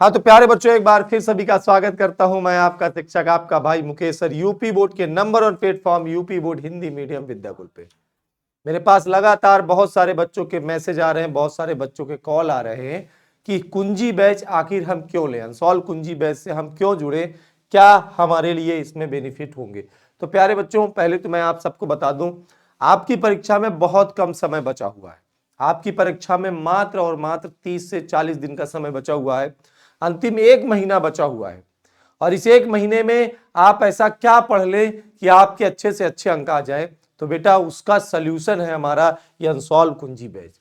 हाँ तो प्यारे बच्चों, एक बार फिर सभी का स्वागत करता हूं मैं, आपका शिक्षक आपका भाई मुकेश सर, यूपी बोर्ड के number 1 platform UP board Hindi medium Vidyakul पे। मेरे पास लगातार बहुत सारे बच्चों के मैसेज आ रहे हैं, बहुत सारे बच्चों के कॉल आ रहे हैं कि कुंजी बैच आखिर हम क्यों लें, अनसॉल्व कुंजी बैच से हम क्यों जुड़े, क्या हमारे लिए इसमें बेनिफिट होंगे। तो प्यारे बच्चों, पहले तो मैं आप सबको बता दूं, आपकी परीक्षा में बहुत कम समय बचा हुआ है। आपकी परीक्षा में मात्र और मात्र 30 से 40 दिन का समय बचा हुआ है। अंतिम एक महीना बचा हुआ है और इस एक महीने में आप ऐसा क्या पढ़ लें कि आपके अच्छे से अच्छे अंक आ जाए। तो बेटा उसका सल्यूशन है हमारा ये अनसॉल्व कुंजी बैच।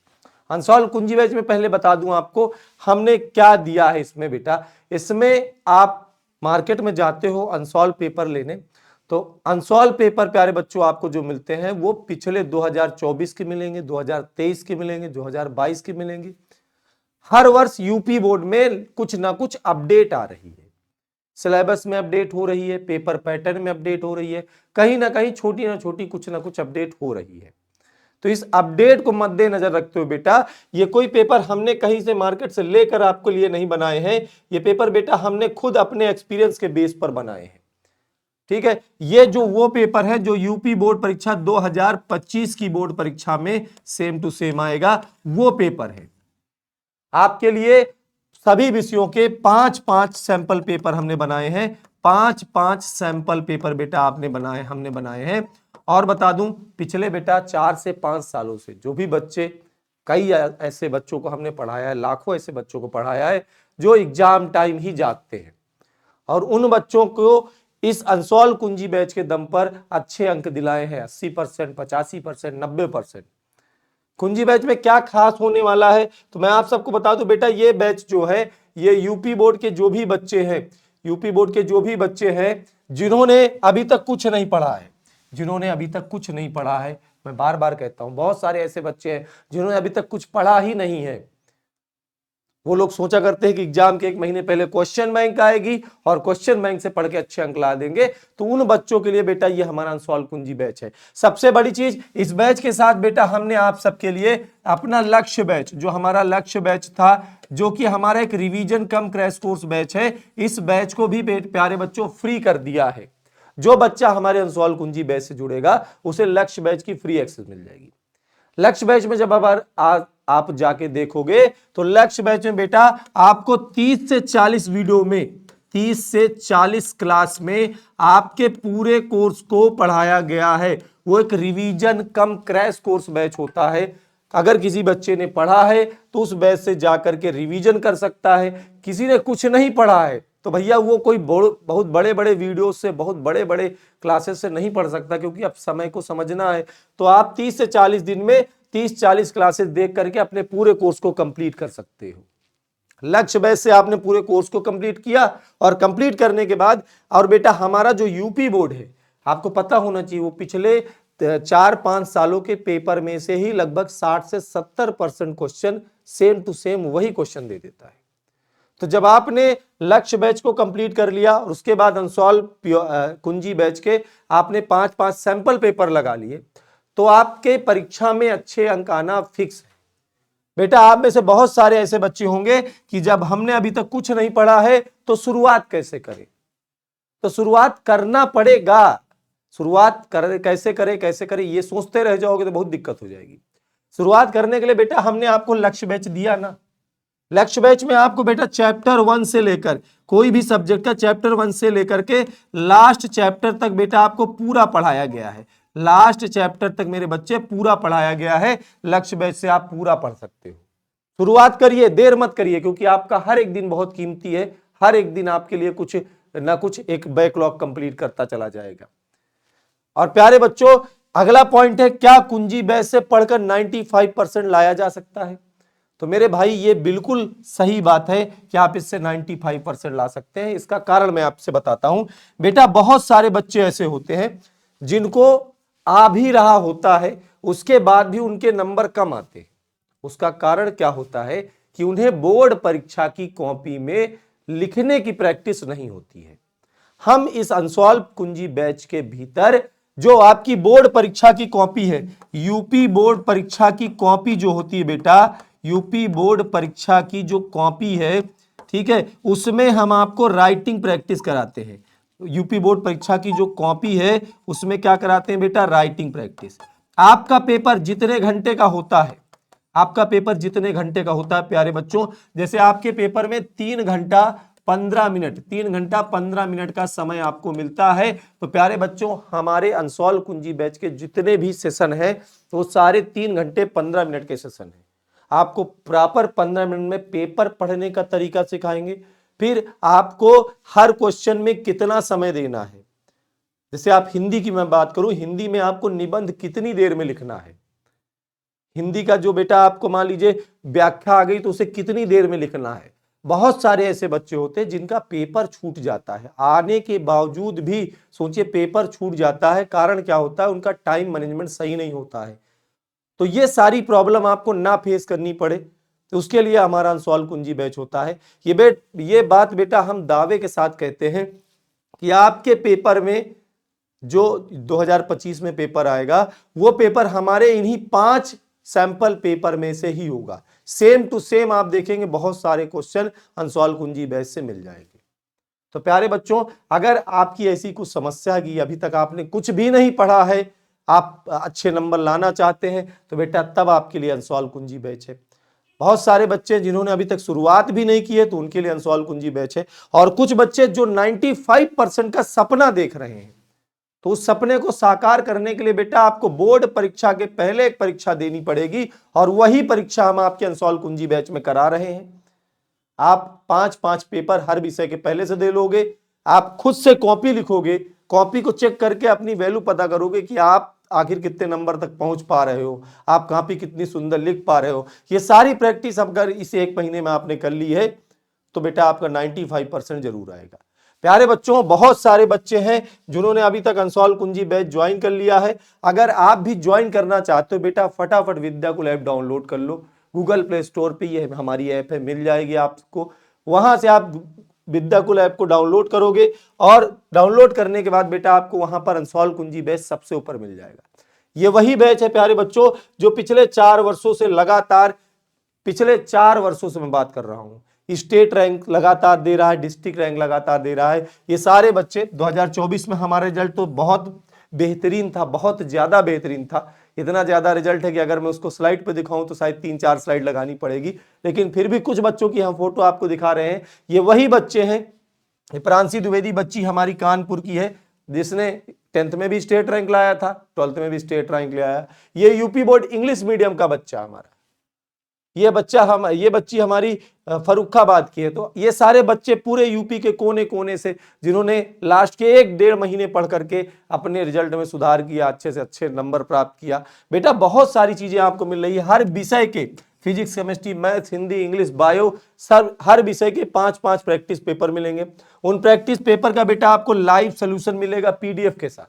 अनसॉल्व कुंजी बैच में पहले बता दूं आपको हमने क्या दिया है इसमें। बेटा इसमें आप मार्केट में जाते हो अनसॉल्व पेपर लेने, तो अनसॉल्व पेपर प्यारे बच्चों आपको जो मिलते हैं वो पिछले 2024 के मिलेंगे, 2023 के मिलेंगे, 2022 के मिलेंगे। हर वर्ष यूपी बोर्ड में कुछ ना कुछ अपडेट आ रही है, सिलेबस में अपडेट हो रही है, पेपर पैटर्न में अपडेट हो रही है, कहीं ना कहीं छोटी ना छोटी कुछ ना कुछ अपडेट हो रही है। तो इस अपडेट को मद्देनजर रखते हुए बेटा ये कोई पेपर हमने कहीं से मार्केट से लेकर आपके लिए नहीं बनाए हैं, ये पेपर बेटा हमने खुद अपने एक्सपीरियंस के बेस पर बनाए हैं। ठीक है, ये जो वो पेपर है जो यूपी बोर्ड परीक्षा 2025 की बोर्ड परीक्षा में सेम टू सेम आएगा, वो पेपर है। आपके लिए सभी विषयों के 5-5 सैंपल पेपर हमने बनाए हैं, 5-5 सैंपल पेपर बेटा आपने बनाए, हमने बनाए हैं। और बता दूं पिछले बेटा 4 से 5 सालों से जो भी बच्चे, कई ऐसे बच्चों को हमने पढ़ाया है, लाखों ऐसे बच्चों को पढ़ाया है जो एग्जाम टाइम ही जागते हैं, और उन बच्चों को इस अनसॉल्व कुंजी बैच के दम पर अच्छे अंक दिलाए हैं, 80%, 85%, 90%। कुंजी बैच में क्या खास होने वाला है तो मैं आप सबको बता दूं बेटा, ये बैच जो है ये यूपी बोर्ड के जो भी बच्चे हैं, यूपी बोर्ड के जो भी बच्चे हैं जिन्होंने अभी तक कुछ नहीं पढ़ा है, जिन्होंने अभी तक कुछ नहीं पढ़ा है, मैं बार बार कहता हूं बहुत सारे ऐसे बच्चे हैं जिन्होंने अभी तक कुछ पढ़ा ही नहीं है। वो लोग सोचा करते हैं कि एग्जाम के एक महीने पहले क्वेश्चन बैंक आएगी और क्वेश्चन बैंक से पढ़ के अच्छे अंक ला देंगे। तो उन बच्चों के लिए बेटा ये हमारा अनसॉल्व कुंजी बैच है। सबसे बड़ी चीज इस बैच के साथ बेटा हमने आप सबके लिए अपना लक्ष्य बैच, जो हमारा लक्ष्य बैच था, जो कि हमारा एक रिवीजन कम क्रैश कोर्स बैच है, इस बैच को भी प्यारे बच्चों फ्री कर दिया है। जो बच्चा हमारे अनसॉल्व कुंजी बैच से जुड़ेगा उसे लक्ष्य बैच की फ्री एक्सेस मिल जाएगी। लक्ष्य बैच में जब आप जाके देखोगे तो लक्ष्य बैच में बेटा आपको 30 से 40 वीडियो में, 30 से 40 क्लास में आपके पूरे कोर्स को पढ़ाया गया है। वो एक रिवीजन कम क्रैश कोर्स बैच होता है। अगर किसी बच्चे ने पढ़ा है तो उस बैच से जाकर के रिवीजन कर सकता है, किसी ने कुछ नहीं पढ़ा है तो भैया वो कोई बहुत बड़े बड़े वीडियो से, बहुत बड़े बड़े क्लासेस से नहीं पढ़ सकता, क्योंकि अब समय को समझना है। तो आप 30 से 40 दिन में 30-40 क्लासेस देख करके अपने पूरे कोर्स को कंप्लीट कर सकते हो। लक्ष्य बैच से आपने पूरे कोर्स को कंप्लीट किया और कंप्लीट करने के बाद, और बेटा हमारा जो यूपी बोर्ड है आपको पता होना चाहिए, वो पिछले 4-5 सालों के पेपर में से ही लगभग 60 से 70% क्वेश्चन सेम टू सेम वही क्वेश्चन दे देता है। तो जब आपने लक्ष्य बैच को कंप्लीट कर लिया और उसके बाद अनसॉल्व कुंजी बैच के आपने 5-5 सैंपल पेपर लगा लिए, तो आपके परीक्षा में अच्छे अंक आना फिक्स है। बेटा आप में से बहुत सारे ऐसे बच्चे होंगे कि जब हमने अभी तक कुछ नहीं पढ़ा है तो शुरुआत कैसे करें, तो शुरुआत करना पड़ेगा। शुरुआत कैसे करें ये सोचते रह जाओगे तो बहुत दिक्कत हो जाएगी। शुरुआत करने के लिए बेटा हमने आपको लक्ष्य बैच दिया ना। लक्ष्य बैच में आपको बेटा चैप्टर 1 से लेकर, कोई भी सब्जेक्ट का चैप्टर 1 से लेकर के लास्ट चैप्टर तक बेटा आपको पूरा पढ़ाया गया है। लास्ट चैप्टर तक मेरे बच्चे पूरा पढ़ाया गया है। लक्ष्य बैच से आप पूरा पढ़ सकते हो। शुरुआत करिए, देर मत करिए, क्योंकि आपका हर एक दिन बहुत कीमती है। हर एक दिन आपके लिए कुछ ना कुछ एक बैकलॉग कंप्लीट करता चला जाएगा। और प्यारे बच्चों अगला पॉइंट है, क्या कुंजी बैच से पढ़कर 95% लाया जा सकता है। तो मेरे भाई ये बिल्कुल सही बात है कि आप इससे 95% ला सकते हैं। इसका कारण मैं आपसे बताता हूं। बेटा बहुत सारे बच्चे ऐसे होते हैं जिनको आ भी रहा होता है, उसके बाद भी उनके नंबर कम आते हैं। उसका कारण क्या होता है कि उन्हें बोर्ड परीक्षा की कॉपी में लिखने की प्रैक्टिस नहीं होती है। हम इस अनसॉल्व कुंजी बैच के भीतर जो आपकी बोर्ड परीक्षा की कॉपी है, यूपी बोर्ड परीक्षा की कॉपी जो होती है बेटा, यूपी बोर्ड परीक्षा की जो कॉपी है, ठीक है, उसमें हम आपको राइटिंग प्रैक्टिस कराते हैं। यूपी बोर्ड परीक्षा की जो कॉपी है उसमें क्या कराते हैं बेटा, राइटिंग प्रैक्टिस। आपका पेपर जितने घंटे का होता है, आपका पेपर जितने घंटे का होता है प्यारे बच्चों, जैसे आपके पेपर में 3 घंटा 15 मिनट, 3 घंटा 15 मिनट का समय आपको मिलता है, तो प्यारे बच्चों हमारे अनसॉल्व कुंजी बैच के जितने भी सेशन है वो सारे 3 घंटे 15 मिनट के सेशन है। आपको प्रॉपर 15 मिनट में पेपर पढ़ने का तरीका सिखाएंगे, फिर आपको हर क्वेश्चन में कितना समय देना है। जैसे आप हिंदी की मैं बात करूं, हिंदी में आपको निबंध कितनी देर में लिखना है, हिंदी का जो बेटा आपको मान लीजिए व्याख्या आ गई तो उसे कितनी देर में लिखना है। बहुत सारे ऐसे बच्चे होते हैं जिनका पेपर छूट जाता है, आने के बावजूद भी सोचिए पेपर छूट जाता है, कारण क्या होता है, उनका टाइम मैनेजमेंट सही नहीं होता है। तो ये सारी प्रॉब्लम आपको ना फेस करनी पड़े, तो उसके लिए हमारा अनसॉल्व कुंजी बैच होता है। ये बात बेटा हम दावे के साथ कहते हैं कि आपके पेपर में जो 2025 में पेपर आएगा वो पेपर हमारे इन्हीं 5 सैंपल पेपर में से ही होगा। सेम टू सेम आप देखेंगे बहुत सारे क्वेश्चन अनसॉल्व कुंजी बैच से मिल जाएंगे। तो प्यारे बच्चों, अगर आपकी ऐसी कुछ समस्या की अभी तक आपने कुछ भी नहीं पढ़ा है, आप अच्छे नंबर लाना चाहते हैं, तो बेटा तब आपके लिए अनसॉल्व कुंजी बैच है। बहुत सारे बच्चे जिन्होंने अभी तक शुरुआत भी नहीं की है तो उनके लिए अनसॉल्व कुंजी बैच है। और कुछ बच्चे जो 95% का सपना देख रहे हैं, तो उस सपने को साकार करने के लिए बेटा आपको बोर्ड परीक्षा के पहले एक परीक्षा देनी पड़ेगी, और वही परीक्षा हम आपके अनसॉल्व कुंजी बैच में करा रहे हैं। आप 5-5 पेपर हर विषय के पहले से दे लोगे, आप खुद से कॉपी लिखोगे, कॉपी को चेक करके अपनी वैल्यू पता करोगे कि आप आखिर कितने नंबर तक पहुंच पा रहे हो, आप कॉपी कितनी सुंदर लिख पा रहे हो। ये सारी प्रैक्टिस अगर इस 1 महीने में आपने कर ली है तो बेटा आपका 95% जरूर आएगा। प्यारे बच्चों, बहुत सारे बच्चे हैं जिन्होंने अभी तक अनसॉल्व कुंजी बैच ज्वाइन कर लिया है। अगर आप भी ज्वाइन करना चाहते हो बेटा, फटाफट विद्याकुल ऐप डाउनलोड कर लो। गूगल प्ले स्टोर पे ये हमारी ऐप है, मिल जाएगी आपको। वहां से आप विद्याकुल ऐप को डाउनलोड करोगे और डाउनलोड करने के बाद बेटा आपको वहां पर अनसॉल्व कुंजी बैच सबसे ऊपर मिल जाएगा। ये वही बैच है प्यारे बच्चों जो पिछले 4 वर्षों से लगातार, पिछले 4 वर्षों से मैं बात कर रहा हूं, स्टेट रैंक लगातार दे रहा है, डिस्ट्रिक्ट रैंक लगातार दे रहा है। ये सारे बच्चे 2024 में हमारा रिजल्ट तो बहुत बेहतरीन था, बहुत ज्यादा बेहतरीन था। इतना ज्यादा रिजल्ट है कि अगर मैं उसको स्लाइड पे दिखाऊं तो शायद 3-4 स्लाइड लगानी पड़ेगी, लेकिन फिर भी कुछ बच्चों की हम फोटो आपको दिखा रहे हैं। ये वही बच्चे हैं। प्रांशी द्विवेदी बच्ची हमारी कानपुर की है, जिसने 10th में भी स्टेट रैंक लाया था, 12th में भी स्टेट रैंक लाया। ये यूपी बोर्ड इंग्लिश मीडियम का बच्चा हमारा, ये बच्ची हमारी फर्रुखाबाद की है। तो ये सारे बच्चे पूरे यूपी के कोने कोने से, जिन्होंने लास्ट के 1-1.5 महीने पढ़ करके अपने रिजल्ट में सुधार किया, अच्छे से अच्छे नंबर प्राप्त किया। बेटा बहुत सारी चीजें आपको मिल रही है, हर विषय के physics, chemistry, maths, Hindi, English, bio, सब हर विषय के 5-5 प्रैक्टिस पेपर मिलेंगे। उन प्रैक्टिस पेपर का बेटा आपको लाइव सोल्यूशन मिलेगा पीडीएफ के साथ।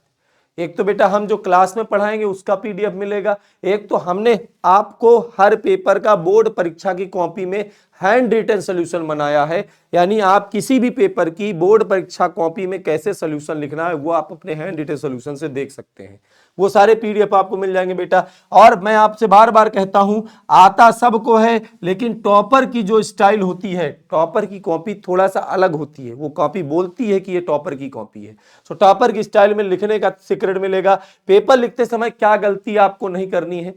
एक तो बेटा हम जो क्लास में पढ़ाएंगे उसका पीडीएफ मिलेगा, एक तो हमने आपको हर पेपर का बोर्ड परीक्षा की कॉपी में हैंड रिटन सोल्यूशन बनाया है, यानी आप किसी भी पेपर की बोर्ड परीक्षा कॉपी में कैसे सोल्यूशन लिखना है वो आप अपने हैंड रिटन सोल्यूशन से देख सकते हैं। वो सारे पीडीएफ आपको मिल जाएंगे बेटा। और मैं आपसे बार बार कहता हूं, आता सबको है, लेकिन टॉपर की जो स्टाइल होती है, टॉपर की कॉपी थोड़ा सा अलग होती है। वो कॉपी बोलती है कि ये टॉपर की कॉपी है। सो टॉपर की स्टाइल में लिखने का सीक्रेट मिलेगा। पेपर लिखते समय क्या गलती आपको नहीं करनी है।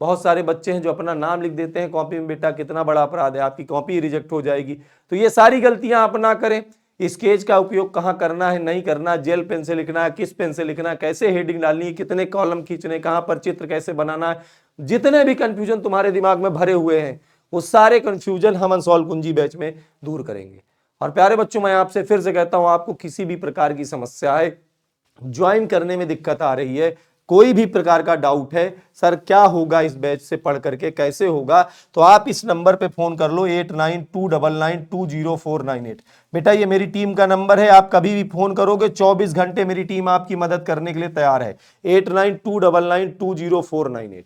बहुत सारे बच्चे हैं जो अपना नाम लिख देते हैं कॉपी में, बेटा कितना बड़ा अपराध है, आपकी कॉपी रिजेक्ट हो जाएगी। तो ये सारी गलतियां आप ना करें। स्केच का उपयोग कहां करना है, नहीं करना, जेल पेन से लिखना है, किस पेन से लिखना है, कैसे हेडिंग डालनी है, कितने कॉलम खींचने, कहां पर चित्र कैसे बनाना है, जितने भी कंफ्यूजन तुम्हारे दिमाग में भरे हुए हैं वो सारे कंफ्यूजन हम अनसॉल्व कुंजी बैच में दूर करेंगे। और प्यारे बच्चों, मैं आपसे फिर से कहता हूं, आपको किसी भी प्रकार की समस्या है, ज्वाइन करने में दिक्कत आ रही है, कोई भी प्रकार का डाउट है, सर क्या होगा इस बैच से पढ़ करके, कैसे होगा, तो आप इस नंबर पे फोन कर लो 8929920498। बेटा ये मेरी टीम का नंबर है, आप कभी भी फोन करोगे 24 घंटे मेरी टीम आपकी मदद करने के लिए तैयार है। 8929920498।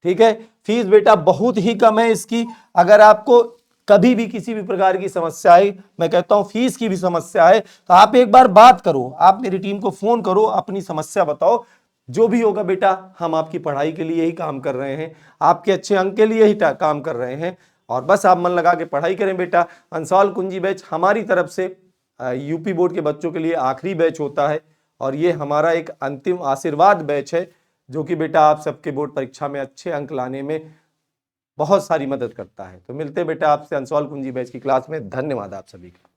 ठीक है। फीस बेटा बहुत ही कम है इसकी। अगर आपको कभी भी किसी भी प्रकार की समस्या है, मैं कहता हूं फीस की भी समस्या है, तो आप एक बार बात करो, आप मेरी टीम को फोन करो, अपनी समस्या बताओ, जो भी होगा बेटा हम आपकी पढ़ाई के लिए ही काम कर रहे हैं, आपके अच्छे अंक के लिए ही काम कर रहे हैं। और बस आप मन लगा के पढ़ाई करें बेटा। अंसौल कुंजी बैच हमारी तरफ से यूपी बोर्ड के बच्चों के लिए आखिरी बैच होता है और ये हमारा एक अंतिम आशीर्वाद बैच है जो कि बेटा आप सबके बोर्ड परीक्षा में अच्छे अंक लाने में बहुत सारी मदद करता है। तो मिलते हैं बेटा आपसे अंसौल कुंजी बैच की क्लास में। धन्यवाद आप सभी का।